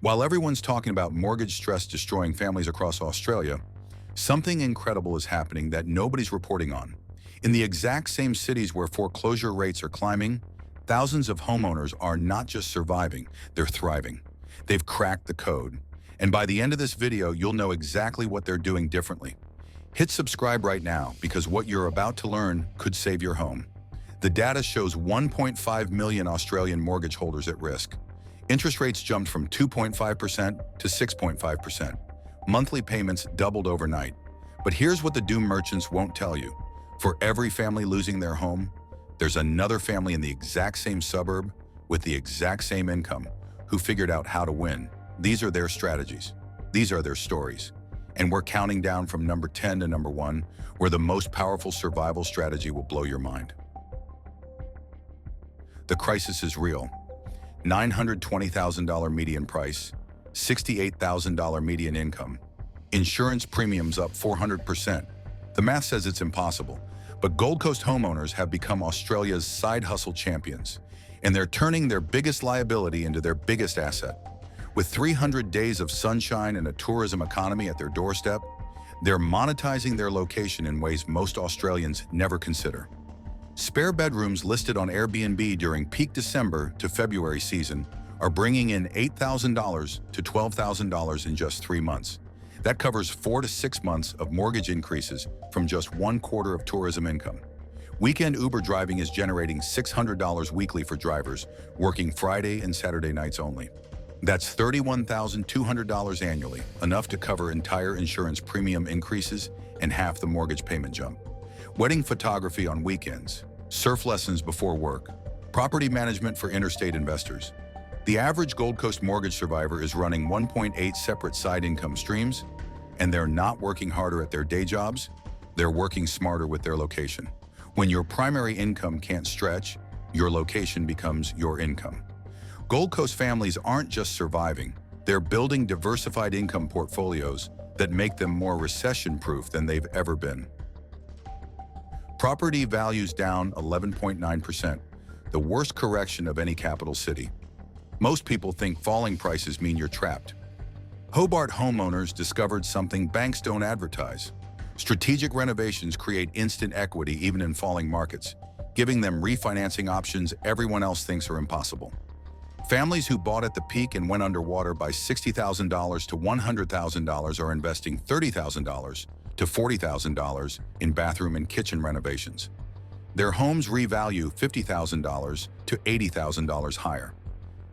While everyone's talking about mortgage stress destroying families across Australia, something incredible is happening that nobody's reporting on. In the exact same cities where foreclosure rates are climbing, thousands of homeowners are not just surviving, they're thriving. They've cracked the code. And by the end of this video, you'll know exactly what they're doing differently. Hit subscribe right now because what you're about to learn could save your home. The data shows 1.5 million Australian mortgage holders at risk. Interest rates jumped from 2.5% to 6.5%. Monthly payments doubled overnight. But here's what the doom merchants won't tell you. For every family losing their home, there's another family in the exact same suburb with the exact same income who figured out how to win. These are their strategies. These are their stories. And we're counting down from number 10 to number 1, where the most powerful survival strategy will blow your mind. The crisis is real. $920,000 median price, $68,000 median income. Insurance premiums up 400%. The math says it's impossible, but Gold Coast homeowners have become Australia's side hustle champions, and they're turning their biggest liability into their biggest asset. With 300 days of sunshine and a tourism economy at their doorstep, they're monetizing their location in ways most Australians never consider. Spare bedrooms listed on Airbnb during peak December to February season are bringing in $8,000 to $12,000 in just 3 months. That covers 4 to 6 months of mortgage increases from just 1/4 of tourism income. Weekend Uber driving is generating $600 weekly for drivers, working Friday and Saturday nights only. That's $31,200 annually, enough to cover entire insurance premium increases and half the mortgage payment jump. Wedding photography on weekends, surf lessons before work, property management for interstate investors. The average Gold Coast mortgage survivor is running 1.8 separate side income streams, and they're not working harder at their day jobs, they're working smarter with their location. When your primary income can't stretch, your location becomes your income. Gold Coast families aren't just surviving, they're building diversified income portfolios that make them more recession-proof than they've ever been. Property values down 11.9%, the worst correction of any capital city. Most people think falling prices mean you're trapped. Hobart homeowners discovered something banks don't advertise. Strategic renovations create instant equity even in falling markets, giving them refinancing options everyone else thinks are impossible. Families who bought at the peak and went underwater by $60,000 to $100,000 are investing $30,000 to $40,000 in bathroom and kitchen renovations. Their homes revalue $50,000 to $80,000 higher.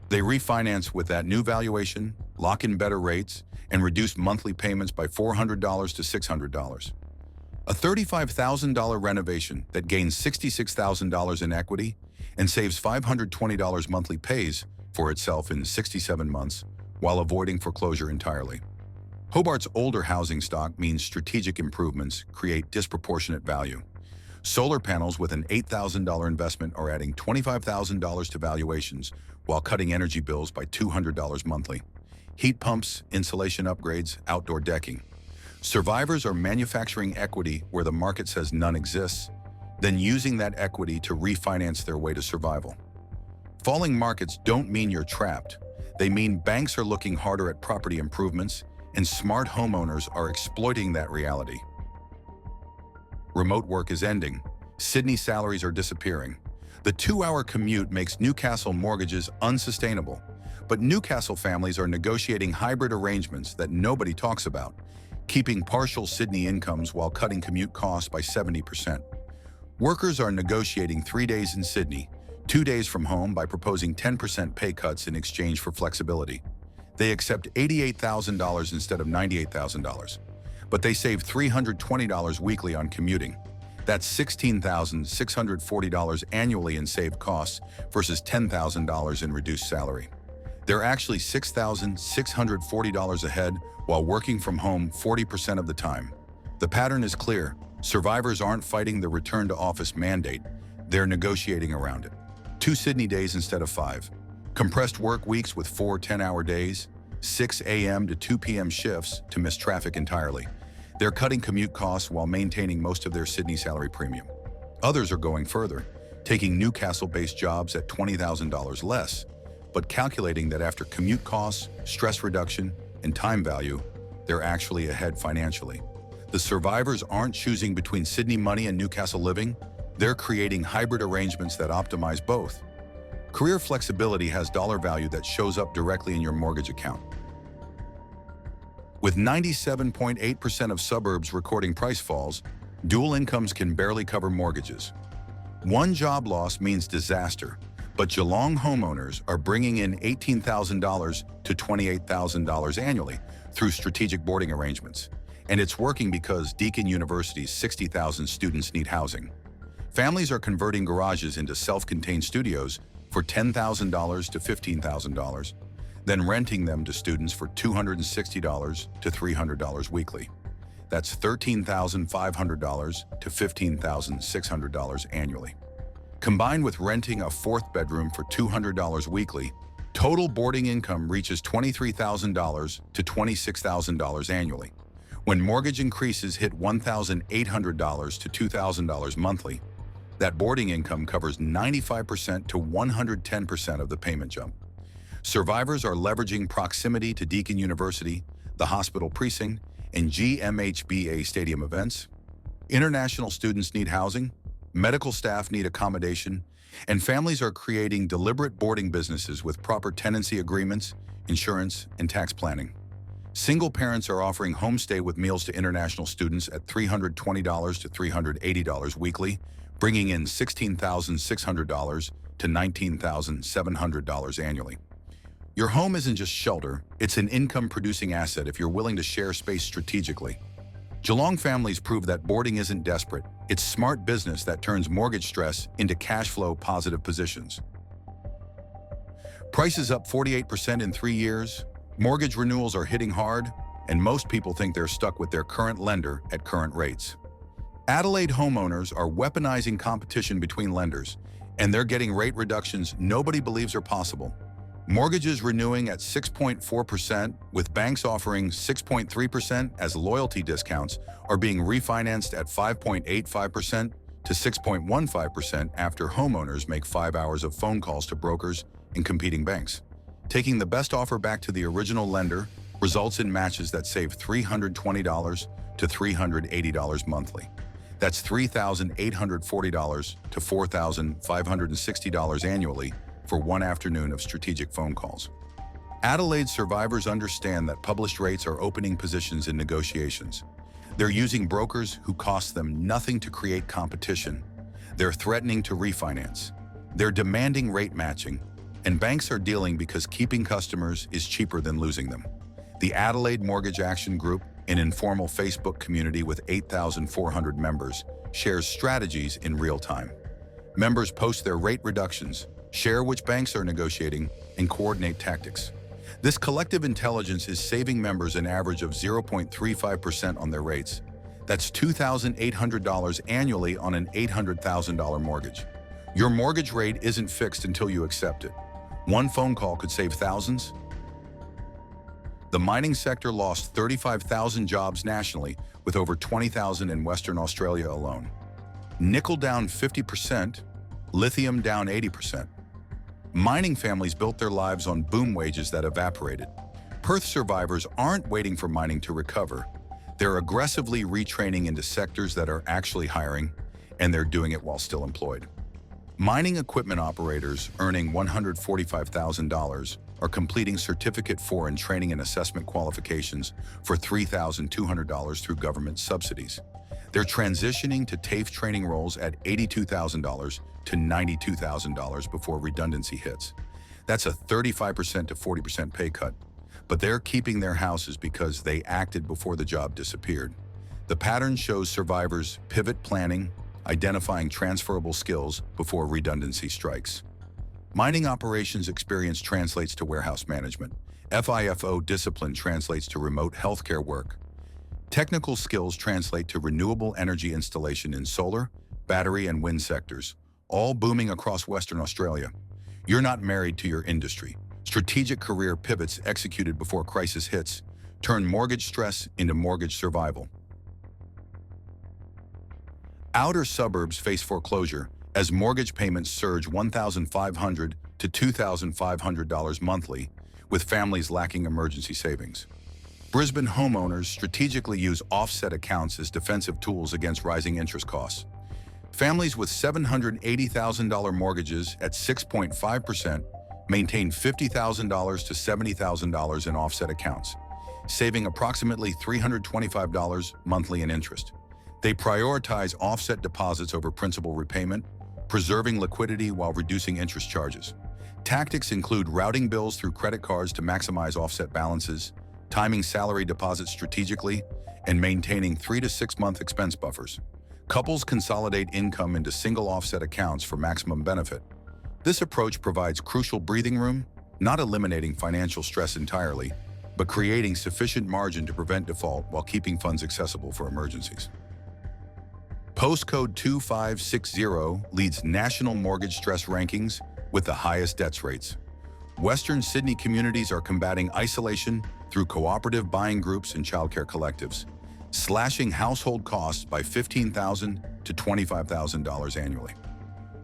They refinance with that new valuation, lock in better rates, and reduce monthly payments by $400 to $600. A $35,000 renovation that gains $66,000 in equity and saves $520 monthly pays for itself in 67 months while avoiding foreclosure entirely. Hobart's older housing stock means strategic improvements create disproportionate value. Solar panels with an $8,000 investment are adding $25,000 to valuations while cutting energy bills by $200 monthly. Heat pumps, insulation upgrades, outdoor decking. Survivors are manufacturing equity where the market says none exists, then using that equity to refinance their way to survival. Falling markets don't mean you're trapped. They mean banks are looking harder at property improvements, and smart homeowners are exploiting that reality. Remote work is ending. Sydney salaries are disappearing. The 2-hour commute makes Newcastle mortgages unsustainable, but Newcastle families are negotiating hybrid arrangements that nobody talks about, keeping partial Sydney incomes while cutting commute costs by 70%. Workers are negotiating 3 days in Sydney, 2 days from home by proposing 10% pay cuts in exchange for flexibility. They accept $88,000 instead of $98,000, but they save $320 weekly on commuting. That's $16,640 annually in saved costs versus $10,000 in reduced salary. They're actually $6,640 ahead while working from home 40% of the time. The pattern is clear. Survivors aren't fighting the return to office mandate, they're negotiating around it. 2 Sydney days instead of 5. Compressed work weeks with 4 10-hour days, 6 a.m. to 2 p.m. shifts to miss traffic entirely. They're cutting commute costs while maintaining most of their Sydney salary premium. Others are going further, taking Newcastle-based jobs at $20,000 less, but calculating that after commute costs, stress reduction, and time value, they're actually ahead financially. The survivors aren't choosing between Sydney money and Newcastle living. They're creating hybrid arrangements that optimize both. Career flexibility has dollar value that shows up directly in your mortgage account. With 97.8% of suburbs recording price falls, dual incomes can barely cover mortgages. One job loss means disaster, but Geelong homeowners are bringing in $18,000 to $28,000 annually through strategic boarding arrangements. And it's working because Deakin University's 60,000 students need housing. Families are converting garages into self-contained studios for $10,000 to $15,000, then renting them to students for $260 to $300 weekly. That's $13,500 to $15,600 annually. Combined with renting a fourth bedroom for $200 weekly, total boarding income reaches $23,000 to $26,000 annually. When mortgage increases hit $1,800 to $2,000 monthly, that boarding income covers 95% to 110% of the payment jump. Survivors are leveraging proximity to Deakin University, the hospital precinct, and GMHBA stadium events. International students need housing, medical staff need accommodation, and families are creating deliberate boarding businesses with proper tenancy agreements, insurance, and tax planning. Single parents are offering homestay with meals to international students at $320 to $380 weekly, bringing in $16,600 to $19,700 annually. Your home isn't just shelter, it's an income-producing asset if you're willing to share space strategically. Geelong families prove that boarding isn't desperate, it's smart business that turns mortgage stress into cash flow positive positions. Prices up 48% in 3 years, mortgage renewals are hitting hard, and most people think they're stuck with their current lender at current rates. Adelaide homeowners are weaponizing competition between lenders, and they're getting rate reductions nobody believes are possible. Mortgages renewing at 6.4%, with banks offering 6.3% as loyalty discounts, are being refinanced at 5.85% to 6.15% after homeowners make 5 hours of phone calls to brokers and competing banks. Taking the best offer back to the original lender results in matches that save $320 to $380 monthly. That's $3,840 to $4,560 annually for one afternoon of strategic phone calls. Adelaide survivors understand that published rates are opening positions in negotiations. They're using brokers who cost them nothing to create competition. They're threatening to refinance. They're demanding rate matching. And banks are dealing because keeping customers is cheaper than losing them. The Adelaide Mortgage Action Group, an informal Facebook community with 8,400 members, shares strategies in real time. Members post their rate reductions, share which banks are negotiating, and coordinate tactics. This collective intelligence is saving members an average of 0.35% on their rates. That's $2,800 annually on an $800,000 mortgage. Your mortgage rate isn't fixed until you accept it. One phone call could save thousands. The mining sector lost 35,000 jobs nationally, with over 20,000 in Western Australia alone. Nickel down 50%, lithium down 80%. Mining families built their lives on boom wages that evaporated. Perth survivors aren't waiting for mining to recover. They're aggressively retraining into sectors that are actually hiring, and they're doing it while still employed. Mining equipment operators earning $145,000 are completing Certificate 4 in training and assessment qualifications for $3,200 through government subsidies. They're transitioning to TAFE training roles at $82,000 to $92,000 before redundancy hits. That's a 35% to 40% pay cut, but they're keeping their houses because they acted before the job disappeared. The pattern shows survivors pivot planning, identifying transferable skills before redundancy strikes. Mining operations experience translates to warehouse management. FIFO discipline translates to remote healthcare work. Technical skills translate to renewable energy installation in solar, battery, and wind sectors, all booming across Western Australia. You're not married to your industry. Strategic career pivots executed before crisis hits turn mortgage stress into mortgage survival. Outer suburbs face foreclosure as mortgage payments surge $1,500 to $2,500 monthly, with families lacking emergency savings. Brisbane homeowners strategically use offset accounts as defensive tools against rising interest costs. Families with $780,000 mortgages at 6.5% maintain $50,000 to $70,000 in offset accounts, saving approximately $325 monthly in interest. They prioritize offset deposits over principal repayment, preserving liquidity while reducing interest charges. Tactics include routing bills through credit cards to maximize offset balances, timing salary deposits strategically, and maintaining 3 to 6 month expense buffers. Couples consolidate income into single offset accounts for maximum benefit. This approach provides crucial breathing room, not eliminating financial stress entirely, but creating sufficient margin to prevent default while keeping funds accessible for emergencies. Postcode 2560 leads national mortgage stress rankings with the highest debts rates. Western Sydney communities are combating isolation through cooperative buying groups and childcare collectives, slashing household costs by $15,000 to $25,000 annually.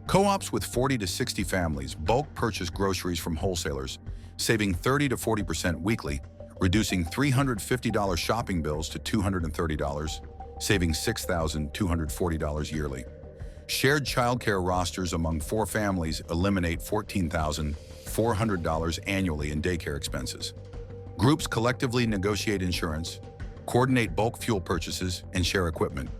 Co-ops with 40 to 60 families bulk purchase groceries from wholesalers, saving 30 to 40% weekly, reducing $350 shopping bills to $230, saving $6,240 yearly. Shared childcare rosters among 4 families eliminate $14,400 annually in daycare expenses. Groups collectively negotiate insurance, coordinate bulk fuel purchases, and share equipment.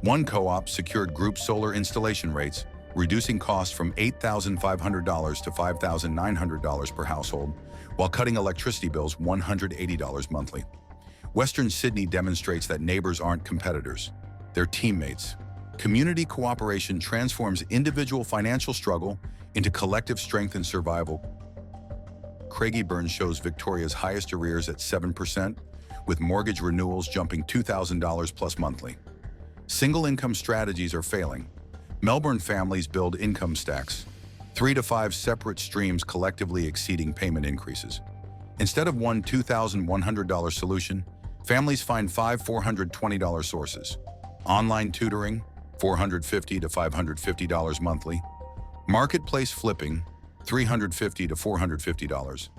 One co-op secured group solar installation rates, reducing costs from $8,500 to $5,900 per household, while cutting electricity bills $180 monthly. Western Sydney demonstrates that neighbors aren't competitors, they're teammates. Community cooperation transforms individual financial struggle into collective strength and survival. Craigieburn shows Victoria's highest arrears at 7%, with mortgage renewals jumping $2,000 plus monthly. Single income strategies are failing. Melbourne families build income stacks, 3 to 5 separate streams collectively exceeding payment increases. Instead of one $2,100 solution, families find 5 $420 sources. Online tutoring, $450 to $550 monthly. Marketplace flipping, $350 to $450.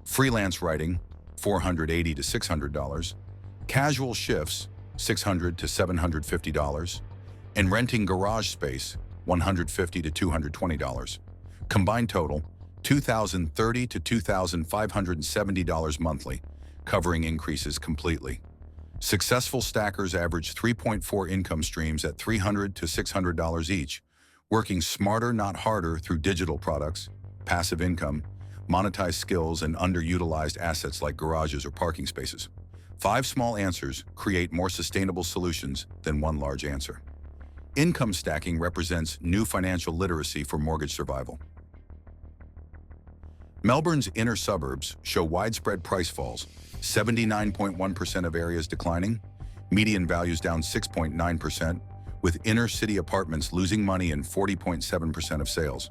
Freelance writing, $480 to $600. Casual shifts, $600 to $750. And renting garage space, $150 to $220. Combined total, $2,030 to $2,570 monthly, covering increases completely. Successful stackers average 3.4 income streams at $300 to $600 each, working smarter, not harder through digital products, passive income, monetized skills, and underutilized assets like garages or parking spaces. 5 small answers create more sustainable solutions than one large answer. Income stacking represents new financial literacy for mortgage survival. Melbourne's inner suburbs show widespread price falls, 79.1% of areas declining, median values down 6.9%, with inner city apartments losing money in 40.7% of sales.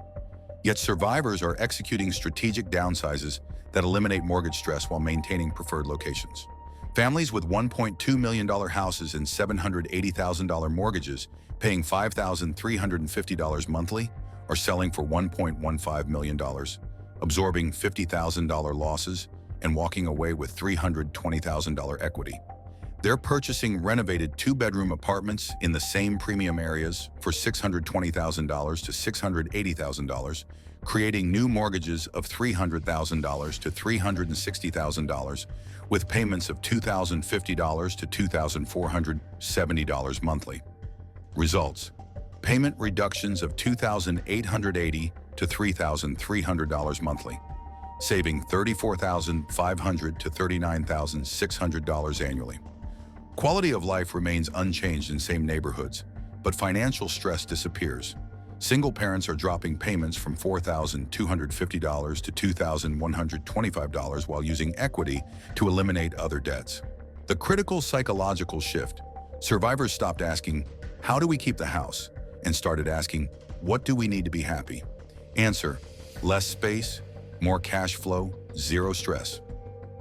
Yet survivors are executing strategic downsizes that eliminate mortgage stress while maintaining preferred locations. Families with $1.2 million houses and $780,000 mortgages paying $5,350 monthly are selling for $1.15 million, absorbing $50,000 losses and walking away with $320,000 equity. They're purchasing renovated 2-bedroom apartments in the same premium areas for $620,000 to $680,000, creating new mortgages of $300,000 to $360,000 with payments of $2,050 to $2,470 monthly. Results: payment reductions of $2,880 to $3,300 monthly, saving $34,500 to $39,600 annually. Quality of life remains unchanged in same neighborhoods, but financial stress disappears. Single parents are dropping payments from $4,250 to $2,125 while using equity to eliminate other debts. The critical psychological shift: survivors stopped asking, "How do we keep the house?" and started asking, "What do we need to be happy?" Answer: less space, more cash flow, zero stress.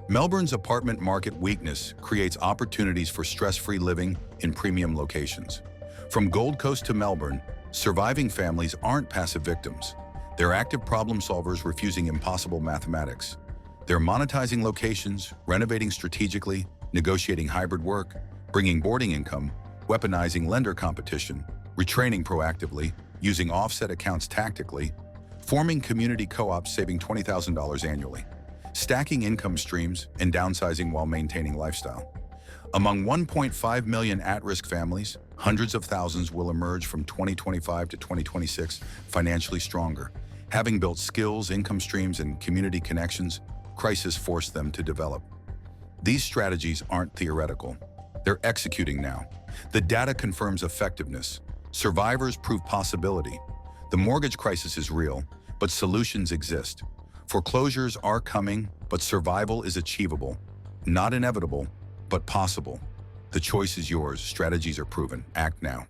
Melbourne's apartment market weakness creates opportunities for stress-free living in premium locations. From Gold Coast to Melbourne, surviving families aren't passive victims. They're active problem solvers refusing impossible mathematics. They're monetizing locations, renovating strategically, negotiating hybrid work, bringing boarding income, weaponizing lender competition, retraining proactively, using offset accounts tactically, forming community co-ops saving $20,000 annually, stacking income streams, and downsizing while maintaining lifestyle. Among 1.5 million at-risk families, hundreds of thousands will emerge from 2025 to 2026 financially stronger. Having built skills, income streams, and community connections, crisis forced them to develop. These strategies aren't theoretical. They're executing now. The data confirms effectiveness. Survivors prove possibility. The mortgage crisis is real, but solutions exist. Foreclosures are coming, but survival is achievable. Not inevitable, but possible. The choice is yours. Strategies are proven. Act now.